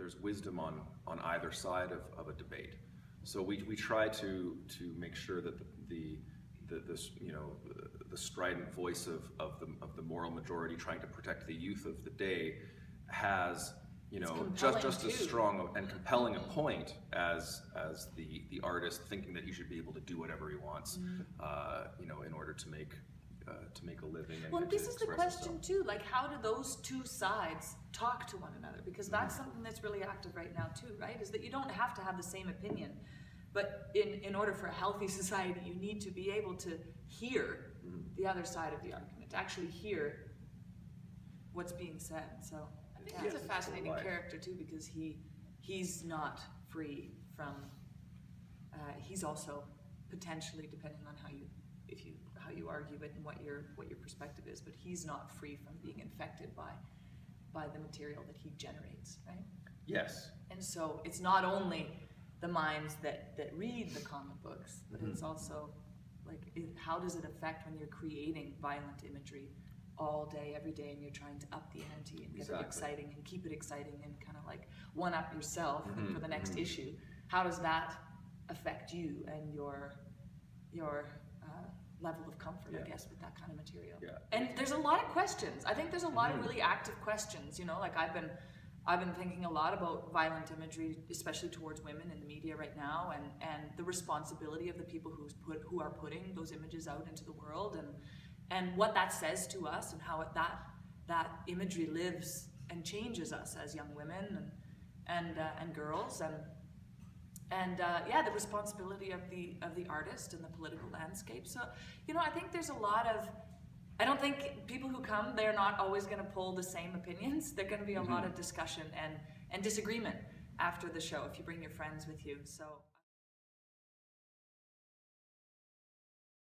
there's wisdom on either side of a debate. So we try to make sure that the strident voice of the moral majority trying to protect the youth of the day has just as strong and compelling a point as the artist thinking that he should be able to do whatever he wants, in order to make a living. And this is the question too, like how do those two sides talk to one another? Because that's something that's really active right now too, right? Is that you don't have to have the same opinion, but in order for a healthy society, you need to be able to hear the other side of the argument, to actually hear what's being said. So I think he's a fascinating character too, because he's not free from, he's also potentially, depending on how you argue it and what your perspective is, but he's not free from being infected by the material that he generates, right? Yes. And so it's not only the minds that read the comic books, but it's also like, how does it affect when you're creating violent imagery all day, every day, and you're trying to up the ante and get it exciting and keep it exciting and kind of like one up yourself for the next issue? How does that affect you and your level of comfort, I guess, with that kind of material? Yeah. And there's a lot of questions. I think there's a lot of really active questions, like I've been thinking a lot about violent imagery, especially towards women in the media right now, and the responsibility of the people who are putting those images out into the world, and what that says to us, and how that imagery lives and changes us as young women and girls, and the responsibility of the artist and the political landscape. So I think there's a lot of, I don't think people who come, they're not always going to pull the same opinions. There's going to be a lot of discussion and disagreement after the show if you bring your friends with you. So.